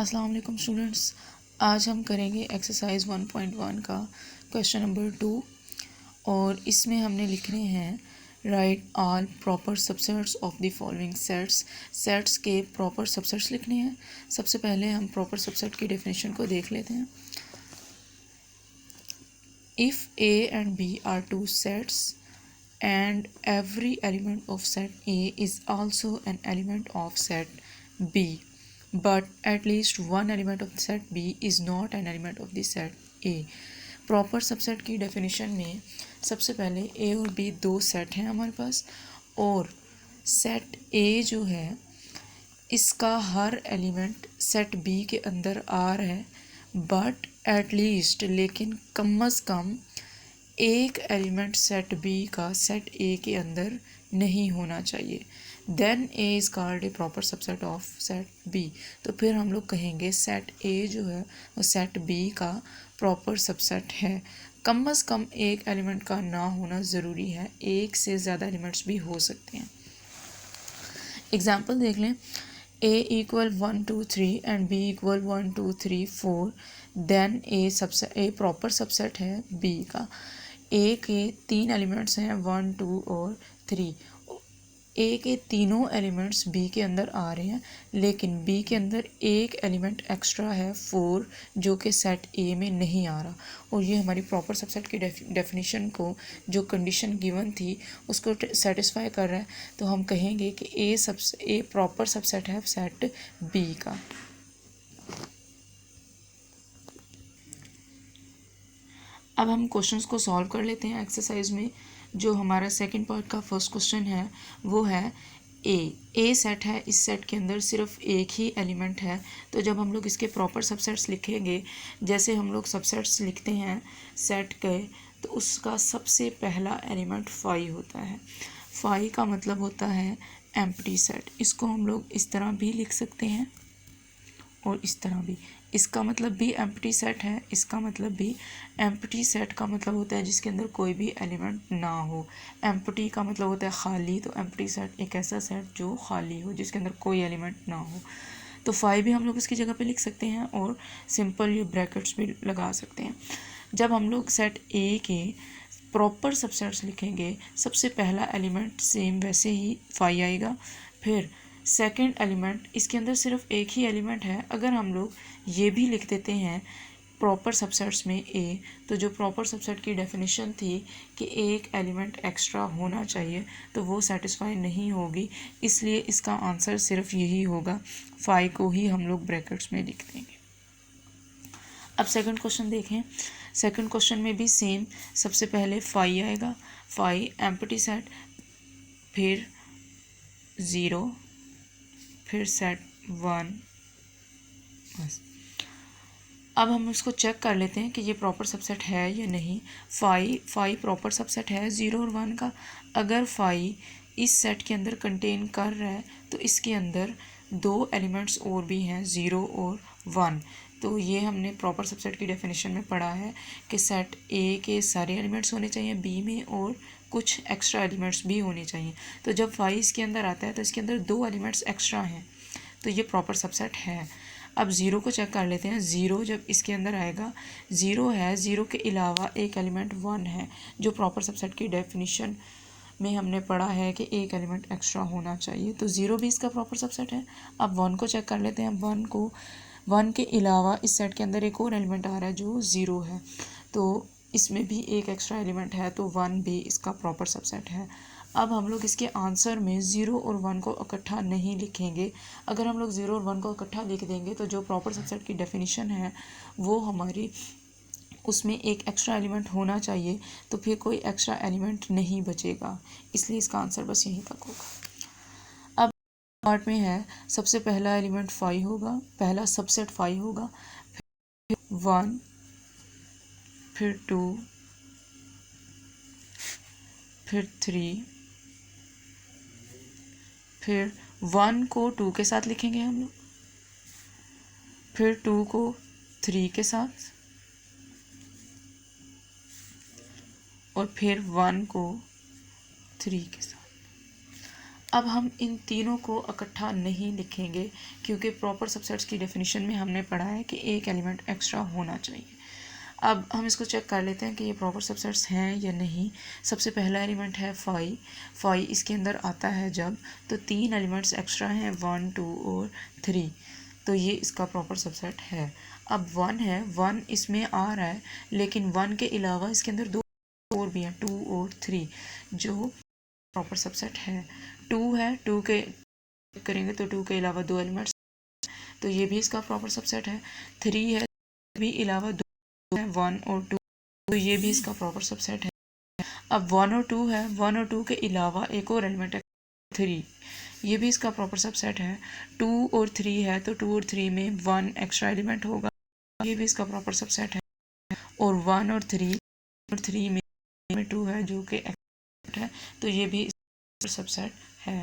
अस्सलाम वालेकुम स्टूडेंट्स, आज हम करेंगे एक्सरसाइज 1.1 का क्वेश्चन नंबर 2 और इसमें हमने लिखने हैं right all proper subsets of the following sets के प्रॉपर सबसेट्स लिखने हैं। सबसे पहले हम प्रॉपर सबसेट की डेफिनेशन को देख लेते हैं। If A and B are two sets and every element of set A is also an element of set B, but at least one element of set B is not an element of the set A। Proper subset की definition में सबसे पहले A और B दो set हैं हमारे पास, और set A जो है इसका हर एलिमेंट सेट B के अंदर आ रहा है, बट एटलीस्ट लेकिन कम अज़ कम एक एलिमेंट सेट बी का सेट ए के अंदर नहीं होना चाहिए। Then A is called a proper subset of set B. तो फिर हम लोग कहेंगे सेट ए जो है वो सेट बी का प्रॉपर सबसेट है। कम अज़ कम एक एलिमेंट का ना होना ज़रूरी है, एक से ज़्यादा एलिमेंट्स भी हो सकते हैं। एग्जाम्पल देख लें, A equal 1 2 3 and B equal 1 2 3 4, then A proper subset है बी का। ए के तीन एलिमेंट्स हैं 1 2 और 3। ए के तीनों एलिमेंट्स बी के अंदर आ रहे हैं, लेकिन बी के अंदर एक एलिमेंट एक्स्ट्रा है 4 जो कि सेट ए में नहीं आ रहा, और ये हमारी प्रॉपर सबसेट की डेफिनेशन को जो कंडीशन गिवन थी उसको सेटिस्फाई कर रहा है। तो हम कहेंगे कि ए प्रॉपर सबसेट है सेट बी का। अब हम क्वेश्चंस को सॉल्व कर लेते हैं एक्सरसाइज में। जो हमारा सेकंड पार्ट का फर्स्ट क्वेश्चन है वो है ए सेट है, इस सेट के अंदर सिर्फ एक ही एलिमेंट है। तो जब हम लोग इसके प्रॉपर सबसेट्स लिखेंगे, जैसे हम लोग सबसेट्स लिखते हैं सेट के, तो उसका सबसे पहला एलिमेंट 5 होता है। 5 का मतलब होता है एम्प्टी सेट। इसको हम लोग इस तरह भी लिख सकते हैं और इस तरह भी। इसका मतलब भी एम्प्टी सेट है, इसका मतलब भी एम्प्टी सेट का मतलब होता है जिसके अंदर कोई भी एलिमेंट ना हो। एम्प्टी का मतलब होता है खाली, तो एम्प्टी सेट एक ऐसा सेट जो खाली हो, जिसके अंदर कोई एलिमेंट ना हो। तो 5 भी हम लोग इसकी जगह पे लिख सकते हैं और सिंपल ये ब्रैकेट्स भी लगा सकते हैं। जब हम लोग सेट ए के प्रॉपर सबसेट्स लिखेंगे, सबसे पहला एलिमेंट सेम वैसे ही 5 आएगा। फिर सेकंड एलिमेंट, इसके अंदर सिर्फ एक ही एलिमेंट है। अगर हम लोग ये भी लिख देते हैं प्रॉपर सबसेट्स में ए, तो जो प्रॉपर सबसेट की डेफिनेशन थी कि एक एलिमेंट एक्स्ट्रा होना चाहिए, तो वो सेटिस्फाई नहीं होगी। इसलिए इसका आंसर सिर्फ यही होगा, 5 को ही हम लोग ब्रैकेट्स में लिख देंगे। अब सेकंड क्वेश्चन देखें। सेकंड क्वेश्चन में भी सेम, सबसे पहले 5 आएगा, 5 एम्प्टी सेट, फिर 0, फिर सेट 1, बस। अब हम इसको चेक कर लेते हैं कि ये प्रॉपर सबसेट है या नहीं। 5 प्रॉपर सबसेट है 0 और 1 का। अगर 5 इस सेट के अंदर कंटेन कर रहा है, तो इसके अंदर दो एलिमेंट्स और भी हैं 0 और 1। तो ये हमने प्रॉपर सबसेट की डेफिनेशन में पढ़ा है कि सेट ए के सारे एलिमेंट्स होने चाहिए बी में, और कुछ एक्स्ट्रा एलिमेंट्स भी होने चाहिए। तो जब 5 इसके अंदर आता है तो इसके अंदर दो एलिमेंट्स एक्स्ट्रा हैं, तो ये प्रॉपर सबसेट है। अब 0 को चेक कर लेते हैं। 0 जब इसके अंदर आएगा, 0 है, 0 के अलावा एक एलिमेंट 1 है, जो प्रॉपर सबसेट की डेफिनेशन में हमने पढ़ा है कि एक एलिमेंट एक्स्ट्रा होना चाहिए, तो 0 भी इसका प्रॉपर सबसेट है। अब 1 को चेक कर लेते हैं। 1 के अलावा इस सेट के अंदर एक और एलिमेंट आ रहा है जो 0 है, तो इसमें भी एक एक्स्ट्रा एलिमेंट है, तो 1 भी इसका प्रॉपर सबसेट है। अब हम लोग इसके आंसर में 0 और 1 को इकट्ठा नहीं लिखेंगे। अगर हम लोग 0 और 1 को इकट्ठा लिख देंगे, तो जो प्रॉपर सबसेट की डेफिनेशन है वो हमारी, उसमें एक एक्स्ट्रा एलिमेंट होना चाहिए, तो फिर कोई एक्स्ट्रा एलिमेंट नहीं बचेगा। इसलिए इसका आंसर बस यहीं तक होगा। अब पार्ट में है, सबसे पहला एलिमेंट 5 होगा, पहला सबसेट 5 होगा, फिर 1, फिर 2, फिर 3, फिर 1 को 2 के साथ लिखेंगे हम लोग, फिर 2 को 3 के साथ, और फिर 1 को 3 के साथ। अब हम इन तीनों को इकट्ठा नहीं लिखेंगे क्योंकि प्रॉपर सबसेट्स की डेफिनेशन में हमने पढ़ा है कि एक एलिमेंट एक्स्ट्रा होना चाहिए। अब हम इसको चेक कर लेते हैं कि ये प्रॉपर सबसेट्स हैं या नहीं। सबसे पहला एलिमेंट है 5। 5 इसके अंदर आता है जब, तो 3 एलिमेंट्स एक्स्ट्रा हैं 1, 2 और 3, तो ये इसका प्रॉपर सबसेट है। अब 1 है, 1 इसमें आ रहा है, लेकिन 1 के अलावा इसके अंदर 2 और भी हैं, 2 और 3, जो प्रॉपर सबसेट है। 2 है, 2 के करेंगे तो 2 के अलावा 2 एलिमेंट्स, तो ये भी इसका प्रॉपर सबसेट है। 3 है, भी अलावा 2 है, 1 और 2, तो ये भी इसका प्रॉपर सबसेट है। अब 1 और 2 है, 1 और 2 के अलावा एक और एलिमेंट है 3, ये भी इसका प्रॉपर सबसेट है। 2 और 3 है, तो 2 और 3 में 1 एक्स्ट्रा एलिमेंट होगा, ये भी इसका प्रॉपर सबसेट है। और 1 और 3 में 2 है जो कि एक्स्ट्रा है, तो ये भी सबसेट है।